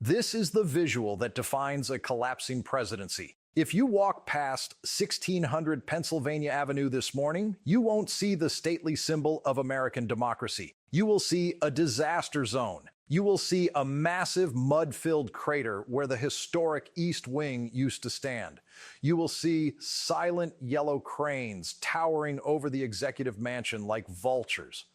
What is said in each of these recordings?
This is the visual that defines a collapsing presidency. If you walk past 1600 Pennsylvania Avenue this morning, you won't see the stately symbol of American democracy. You will see a disaster zone. You will see a massive mud-filled crater where the historic East Wing used to stand. You will see silent yellow cranes towering over the executive mansion like vultures.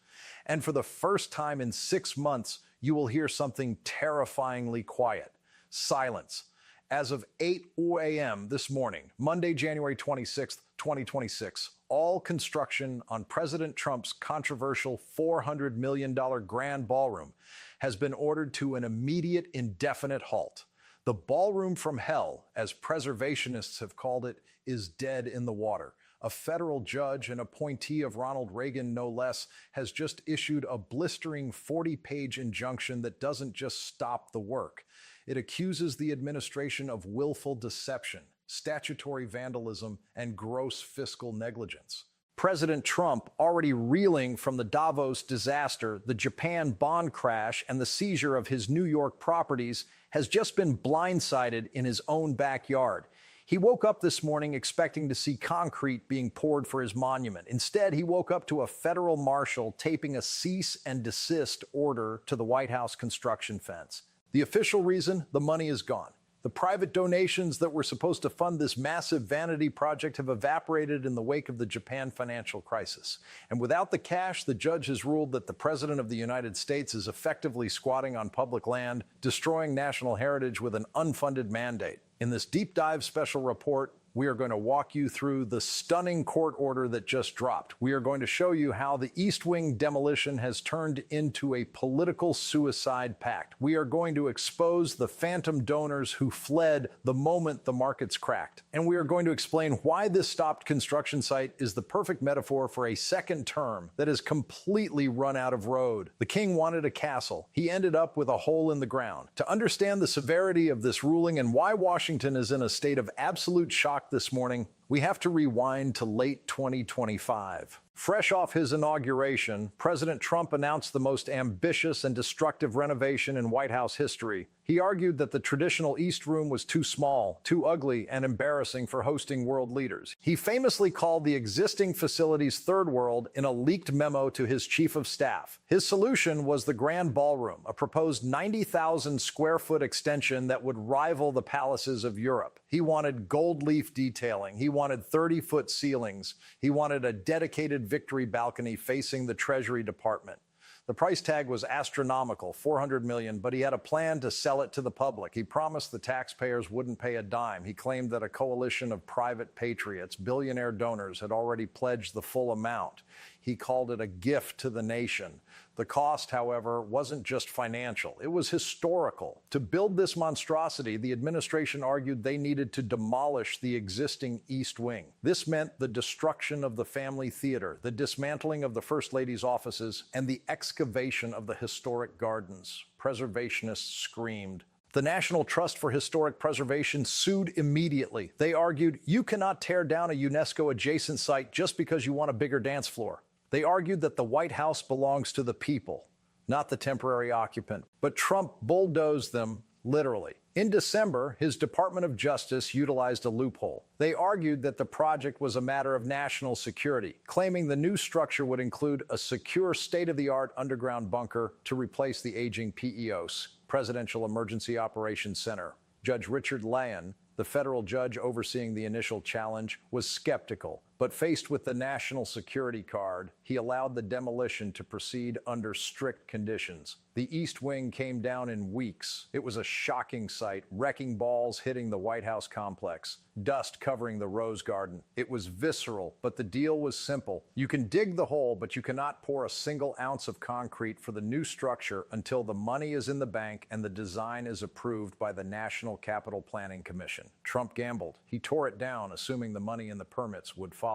And for the first time in 6 months, you will hear something terrifyingly quiet. Silence. As of 8 a.m. this morning, Monday, January 26, 2026, all construction on President Trump's controversial $400 million grand ballroom has been ordered to an immediate, indefinite halt. The Ballroom from Hell, as preservationists have called it, is dead in the water. A federal judge, an appointee of Ronald Reagan no less, has just issued a blistering 40-page injunction that doesn't just stop the work. It accuses the administration of willful deception, statutory vandalism, and gross fiscal negligence. President Trump, already reeling from the Davos disaster, the Japan bond crash, and the seizure of his New York properties, has just been blindsided in his own backyard. He woke up this morning expecting to see concrete being poured for his monument. Instead, he woke up to a federal marshal taping a cease and desist order to the White House construction fence. The official reason? The money is gone. The private donations that were supposed to fund this massive vanity project have evaporated in the wake of the Japan financial crisis. And without the cash, the judge has ruled that the President of the United States is effectively squatting on public land, destroying national heritage with an unfunded mandate. In this deep dive special report, we are going to walk you through the stunning court order that just dropped. We are going to show you how the East Wing demolition has turned into a political suicide pact. We are going to expose the phantom donors who fled the moment the markets cracked. And we are going to explain why this stopped construction site is the perfect metaphor for a second term that has completely run out of road. The king wanted a castle. He ended up with a hole in the ground. To understand the severity of this ruling and why Washington is in a state of absolute shock this morning, we have to rewind to late 2025. Fresh off his inauguration, President Trump announced the most ambitious and destructive renovation in White House history. He argued that the traditional East Room was too small, too ugly, and embarrassing for hosting world leaders. He famously called the existing facilities third world in a leaked memo to his chief of staff. His solution was the Grand Ballroom, a proposed 90,000 square foot extension that would rival the palaces of Europe. He wanted gold leaf detailing. He wanted 30-foot ceilings. He wanted a dedicated victory balcony facing the Treasury Department. The price tag was astronomical, $400 million, but he had a plan to sell it to the public. He promised the taxpayers wouldn't pay a dime. He claimed that a coalition of private patriots, billionaire donors, had already pledged the full amount. He called it a gift to the nation. The cost, however, wasn't just financial. It was historical. To build this monstrosity, the administration argued they needed to demolish the existing East Wing. This meant the destruction of the family theater, the dismantling of the First Lady's offices, and the excavation of the historic gardens. Preservationists screamed. The National Trust for Historic Preservation sued immediately. They argued, you cannot tear down a UNESCO-adjacent site just because you want a bigger dance floor. They argued that the White House belongs to the people, not the temporary occupant. But Trump bulldozed them, literally. In December, his Department of Justice utilized a loophole. They argued that the project was a matter of national security, claiming the new structure would include a secure state-of-the-art underground bunker to replace the aging PEOS, Presidential Emergency Operations Center. Judge Richard Lyon, the federal judge overseeing the initial challenge, was skeptical. But faced with the national security card, he allowed the demolition to proceed under strict conditions. The East Wing came down in weeks. It was a shocking sight, wrecking balls hitting the White House complex, dust covering the Rose Garden. It was visceral, but the deal was simple. You can dig the hole, but you cannot pour a single ounce of concrete for the new structure until the money is in the bank and the design is approved by the National Capital Planning Commission. Trump gambled. He tore it down, assuming the money and the permits would follow.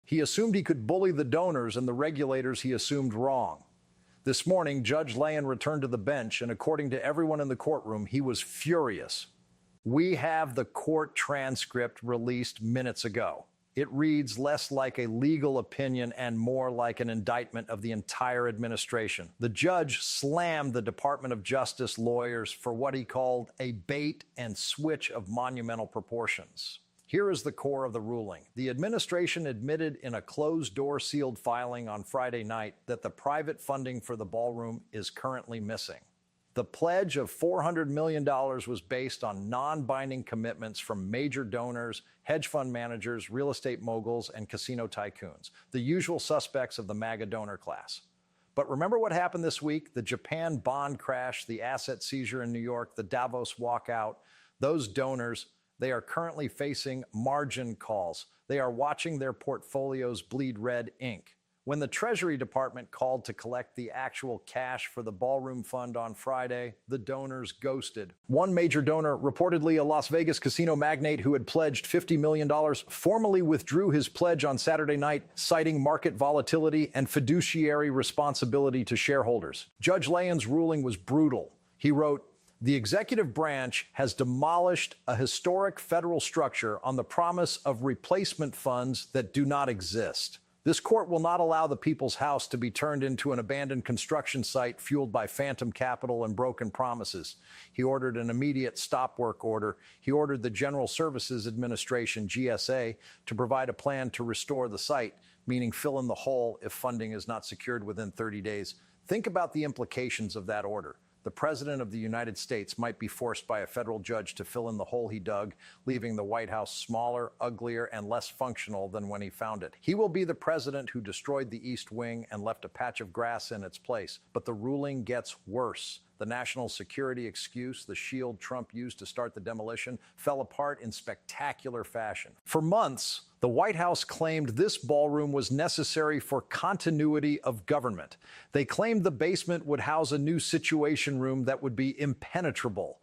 He assumed he could bully the donors and the regulators he assumed wrong. This morning, Judge Lyon returned to the bench, and according to everyone in the courtroom, he was furious. We have the court transcript released minutes ago. It reads less like a legal opinion and more like an indictment of the entire administration. The judge slammed the Department of Justice lawyers for what he called a bait and switch of monumental proportions. Here is the core of the ruling. The administration admitted in a closed-door sealed filing on Friday night that the private funding for the ballroom is currently missing. The pledge of $400 million was based on non-binding commitments from major donors, hedge fund managers, real estate moguls, and casino tycoons, the usual suspects of the MAGA donor class. But remember what happened this week? The Japan bond crash, the asset seizure in New York, the Davos walkout. Those donors, they are currently facing margin calls. They are watching their portfolios bleed red ink. When the Treasury Department called to collect the actual cash for the Ballroom Fund on Friday, the donors ghosted. One major donor, reportedly a Las Vegas casino magnate who had pledged $50 million, formally withdrew his pledge on Saturday night, citing market volatility and fiduciary responsibility to shareholders. Judge Layon's ruling was brutal. He wrote, "The executive branch has demolished a historic federal structure on the promise of replacement funds that do not exist. This court will not allow the people's house to be turned into an abandoned construction site fueled by phantom capital and broken promises." He ordered an immediate stop work order. He ordered the General Services Administration, GSA, to provide a plan to restore the site, meaning fill in the hole if funding is not secured within 30 days. Think about the implications of that order. The President of the United States might be forced by a federal judge to fill in the hole he dug, leaving the White House smaller, uglier, and less functional than when he found it. He will be the president who destroyed the East Wing and left a patch of grass in its place. But the ruling gets worse. The national security excuse, the shield Trump used to start the demolition, fell apart in spectacular fashion. For months, the White House claimed this ballroom was necessary for continuity of government. They claimed the basement would house a new situation room that would be impenetrable.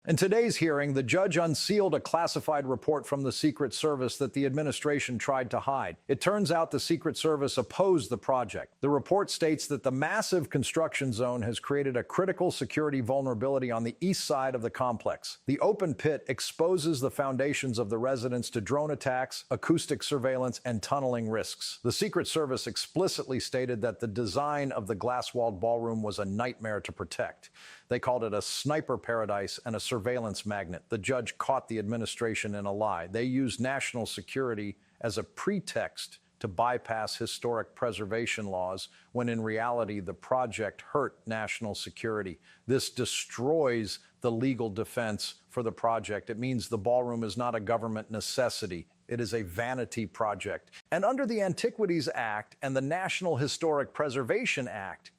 In today's hearing, the judge unsealed a classified report from the Secret Service that the administration tried to hide. It turns out the Secret Service opposed the project. The report states that the massive construction zone has created a critical security vulnerability on the east side of the complex. The open pit exposes the foundations of the residence to drone attacks, acoustic surveillance, and tunneling risks. The Secret Service explicitly stated that the design of the glass-walled ballroom was a nightmare to protect. They called it a sniper paradise and a surveillance magnet. The judge caught the administration in a lie. They used national security as a pretext to bypass historic preservation laws, when in reality the project hurt national security. This destroys the legal defense for the project. It means the ballroom is not a government necessity. It is a vanity project. And under the Antiquities Act and the National Historic Preservation Act,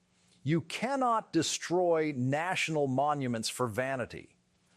you cannot destroy national monuments for vanity.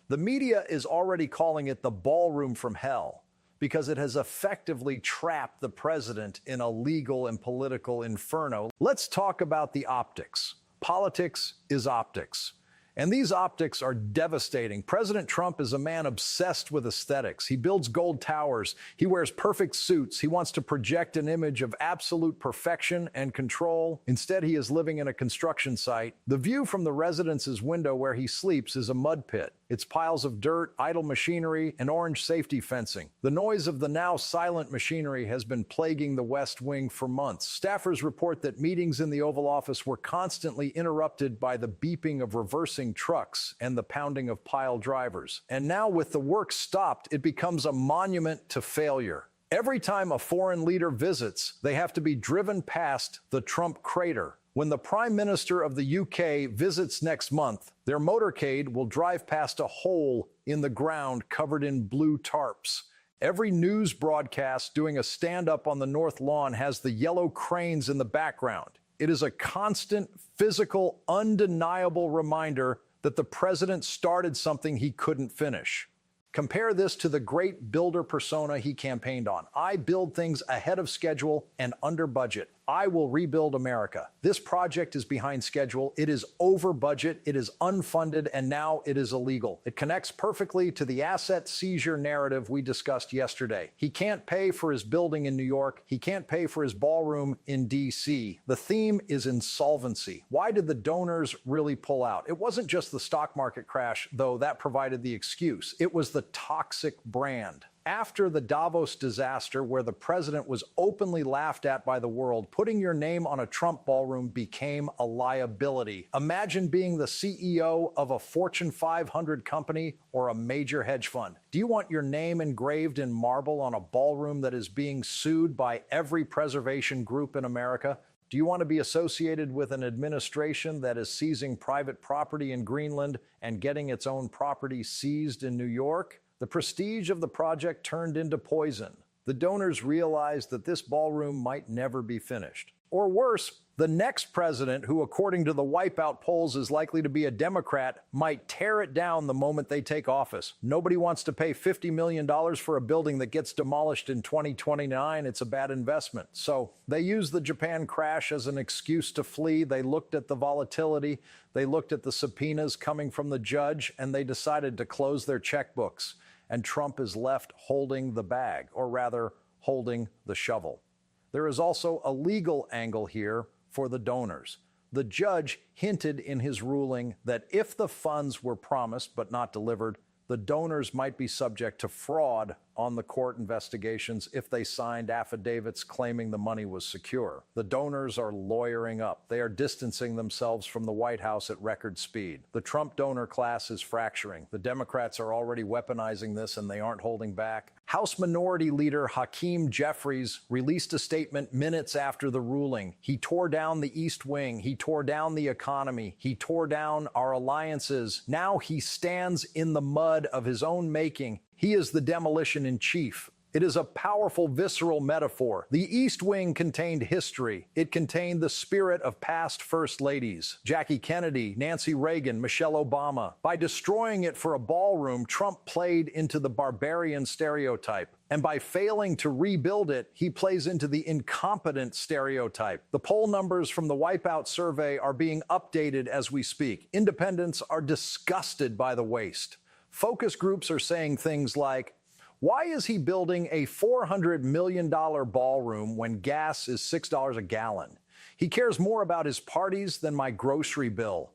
The media is already calling it the Ballroom from Hell because it has effectively trapped the president in a legal and political inferno. Let's talk about the optics. Politics is optics. And these optics are devastating. President Trump is a man obsessed with aesthetics. He builds gold towers. He wears perfect suits. He wants to project an image of absolute perfection and control. Instead, he is living in a construction site. The view from the residence's window where he sleeps is a mud pit. It's piles of dirt, idle machinery, and orange safety fencing. The noise of the now silent machinery has been plaguing the West Wing for months. Staffers report that meetings in the Oval Office were constantly interrupted by the beeping of reversing trucks and the pounding of pile drivers. And now, with the work stopped, it becomes a monument to failure. Every time a foreign leader visits, they have to be driven past the Trump crater. When the Prime Minister of the UK visits next month, their motorcade will drive past a hole in the ground covered in blue tarps. Every news broadcast doing a stand-up on the North Lawn has the yellow cranes in the background. It is a constant, physical, undeniable reminder that the president started something he couldn't finish. Compare this to the great builder persona he campaigned on. I build things ahead of schedule and under budget. I will rebuild America. This project is behind schedule. It is over budget. It is unfunded, and now it is illegal. It connects perfectly to the asset seizure narrative we discussed yesterday. He can't pay for his building in New York. He can't pay for his ballroom in D.C. The theme is insolvency. Why did the donors really pull out? It wasn't just the stock market crash, though that provided the excuse. It was the toxic brand. After the Davos disaster, where the president was openly laughed at by the world, putting your name on a Trump ballroom became a liability. Imagine being the CEO of a Fortune 500 company or a major hedge fund. Do you want your name engraved in marble on a ballroom that is being sued by every preservation group in America? Do you want to be associated with an administration that is seizing private property in Greenland and getting its own property seized in New York? The prestige of the project turned into poison. The donors realized that this ballroom might never be finished. Or worse, the next president, who according to the wipeout polls is likely to be a Democrat, might tear it down the moment they take office. Nobody wants to pay $50 million for a building that gets demolished in 2029. It's a bad investment. So they used the Japan crash as an excuse to flee. They looked at the volatility. They looked at the subpoenas coming from the judge, and they decided to close their checkbooks. And Trump is left holding the bag, or rather, holding the shovel. There is also a legal angle here for the donors. The judge hinted in his ruling that if the funds were promised but not delivered, the donors might be subject to fraud on the court investigations if they signed affidavits claiming the money was secure. The donors are lawyering up. They are distancing themselves from the White House at record speed. The Trump donor class is fracturing. The Democrats are already weaponizing this, and they aren't holding back. House Minority Leader Hakeem Jeffries released a statement minutes after the ruling. He tore down the East Wing. He tore down the economy. He tore down our alliances. Now he stands in the mud of his own making. He is the demolition in chief. It is a powerful, visceral metaphor. The East Wing contained history. It contained the spirit of past first ladies, Jackie Kennedy, Nancy Reagan, Michelle Obama. By destroying it for a ballroom, Trump played into the barbarian stereotype. And by failing to rebuild it, he plays into the incompetent stereotype. The poll numbers from the Wipeout survey are being updated as we speak. Independents are disgusted by the waste. Focus groups are saying things like, why is he building a $400 million ballroom when gas is $6 a gallon? He cares more about his parties than my grocery bill.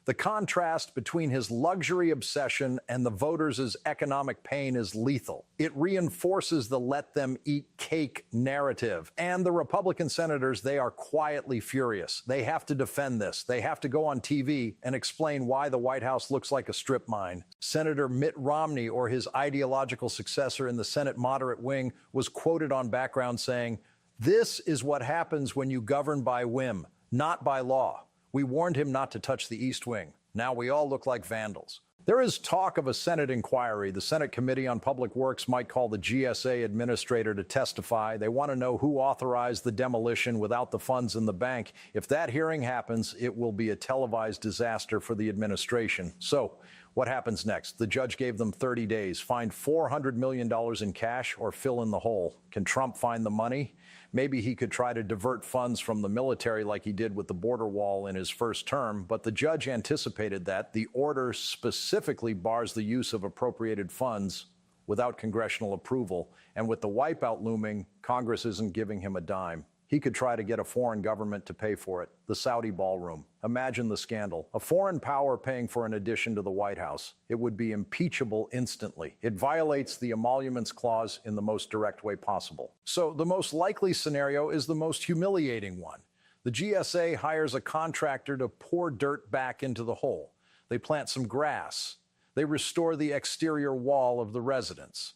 The contrast between his luxury obsession and the voters' economic pain is lethal. It reinforces the let them eat cake narrative. And the Republican senators, they are quietly furious. They have to defend this. They have to go on TV and explain why the White House looks like a strip mine. Senator Mitt Romney, or his ideological successor in the Senate moderate wing, was quoted on background saying, "This is what happens when you govern by whim, not by law. We warned him not to touch the East Wing. Now we all look like vandals." There is talk of a Senate inquiry. The Senate Committee on Public Works might call the GSA administrator to testify. They want to know who authorized the demolition without the funds in the bank. If that hearing happens, it will be a televised disaster for the administration. So, what happens next? The judge gave them 30 days. Find $400 million in cash or fill in the hole. Can Trump find the money? Maybe he could try to divert funds from the military like he did with the border wall in his first term, but the judge anticipated that. The order specifically bars the use of appropriated funds without congressional approval. And with the wipeout looming, Congress isn't giving him a dime. He could try to get a foreign government to pay for it. The Saudi ballroom. Imagine the scandal. A foreign power paying for an addition to the White House. It would be impeachable instantly. It violates the emoluments clause in the most direct way possible. So the most likely scenario is the most humiliating one. The GSA hires a contractor to pour dirt back into the hole. They plant some grass. They restore the exterior wall of the residence.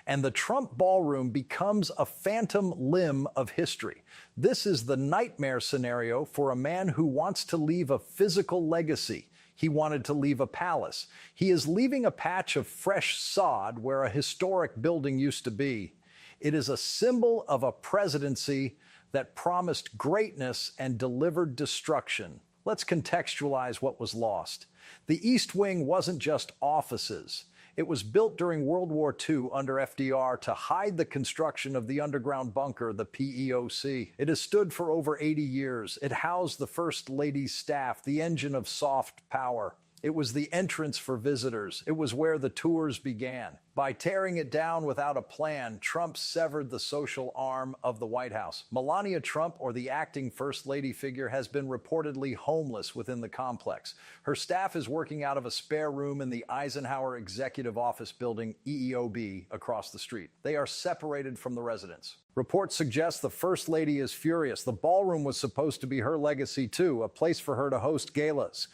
And the Trump ballroom becomes a phantom limb of history. This is the nightmare scenario for a man who wants to leave a physical legacy. He wanted to leave a palace. He is leaving a patch of fresh sod where a historic building used to be. It is a symbol of a presidency that promised greatness and delivered destruction. Let's contextualize what was lost. The East Wing wasn't just offices. It was built during World War II under FDR to hide the construction of the underground bunker, the PEOC. It has stood for over 80 years. It housed the First Lady's staff, the engine of soft power. It was the entrance for visitors. It was where the tours began. By tearing it down without a plan, Trump severed the social arm of the White House. Melania Trump, or the acting First Lady figure, has been reportedly homeless within the complex. Her staff is working out of a spare room in the Eisenhower Executive Office Building, EEOB, across the street. They are separated from the residents. Reports suggest the First Lady is furious. The ballroom was supposed to be her legacy, too, a place for her to host galas.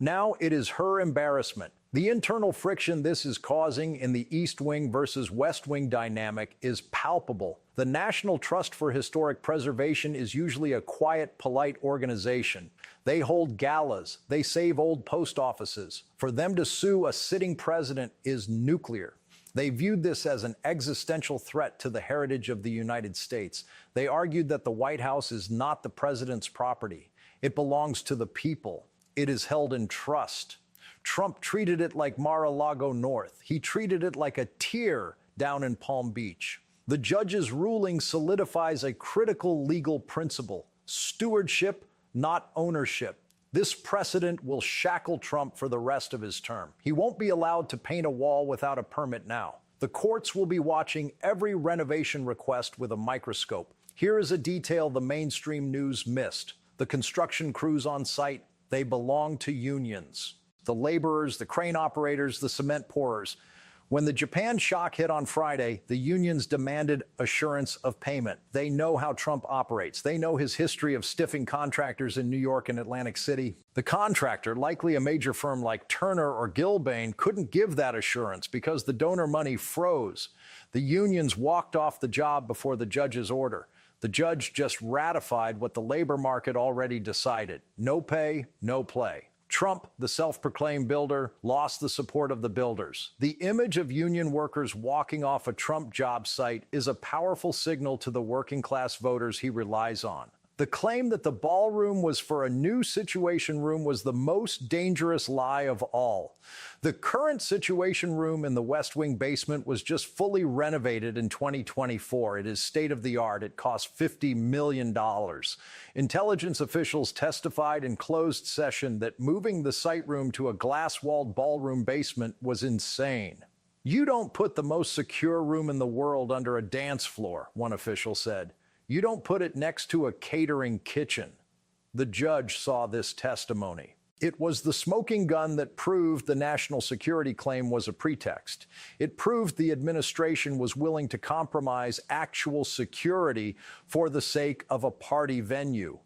Now it is her embarrassment. The internal friction this is causing in the East Wing versus West Wing dynamic is palpable. The National Trust for Historic Preservation is usually a quiet, polite organization. They hold galas. They save old post offices. For them to sue a sitting president is nuclear. They viewed this as an existential threat to the heritage of the United States. They argued that the White House is not the president's property. It belongs to the people. It is held in trust. Trump treated it like Mar-a-Lago North. He treated it like a tier down in Palm Beach. The judge's ruling solidifies a critical legal principle: stewardship, not ownership. This precedent will shackle Trump for the rest of his term. He won't be allowed to paint a wall without a permit now. The courts will be watching every renovation request with a microscope. Here is a detail the mainstream news missed. The construction crews on site, they belong to unions. The laborers, the crane operators, the cement pourers. When the Japan shock hit on Friday, the unions demanded assurance of payment. They know how Trump operates. They know his history of stiffing contractors in New York and Atlantic City. The contractor, likely a major firm like Turner or Gilbane, couldn't give that assurance because the donor money froze. The unions walked off the job before the judge's order. The judge just ratified what the labor market already decided: no pay, no play. Trump, the self-proclaimed builder, lost the support of the builders. The image of union workers walking off a Trump job site is a powerful signal to the working-class voters he relies on. The claim that the ballroom was for a new Situation Room was the most dangerous lie of all. The current Situation Room in the West Wing basement was just fully renovated in 2024. It is state-of-the-art. It cost $50 million. Intelligence officials testified in closed session that moving the site room to a glass-walled ballroom basement was insane. "You don't put the most secure room in the world under a dance floor," one official said. "You don't put it next to a catering kitchen." The judge saw this testimony. It was the smoking gun that proved the national security claim was a pretext. It proved the administration was willing to compromise actual security for the sake of a party venue.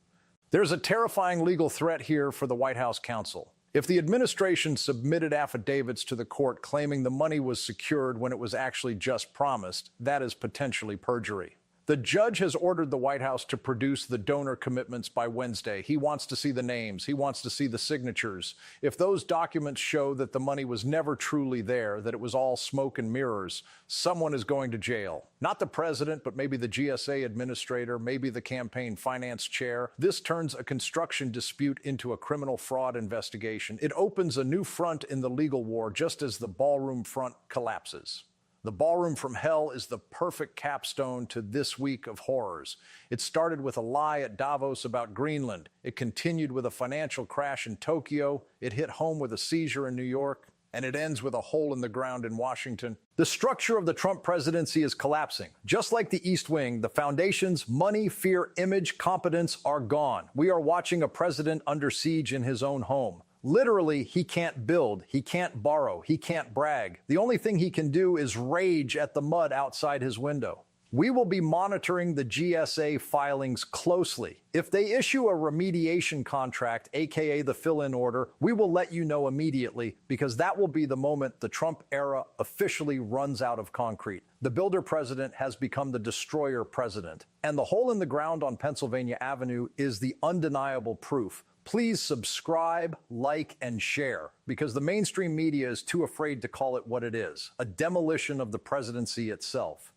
There's a terrifying legal threat here for the White House counsel. If the administration submitted affidavits to the court claiming the money was secured when it was actually just promised, that is potentially perjury. The judge has ordered the White House to produce the donor commitments by Wednesday. He wants to see the names. He wants to see the signatures. If those documents show that the money was never truly there, that it was all smoke and mirrors, someone is going to jail. Not the president, but maybe the GSA administrator, maybe the campaign finance chair. This turns a construction dispute into a criminal fraud investigation. It opens a new front in the legal war just as the ballroom front collapses. The Ballroom from Hell is the perfect capstone to this week of horrors. It started with a lie at Davos about Greenland. It continued with a financial crash in Tokyo. It hit home with a seizure in New York. And it ends with a hole in the ground in Washington. The structure of the Trump presidency is collapsing. Just like the East Wing, the foundations, money, fear, image, competence are gone. We are watching a president under siege in his own home. Literally, he can't build, he can't borrow, he can't brag. The only thing he can do is rage at the mud outside his window. We will be monitoring the GSA filings closely. If they issue a remediation contract, aka the fill-in order, we will let you know immediately because that will be the moment the Trump era officially runs out of concrete. The builder president has become the destroyer president. And the hole in the ground on Pennsylvania Avenue is the undeniable proof. Please subscribe, like, and share, because the mainstream media is too afraid to call it what it is, a demolition of the presidency itself.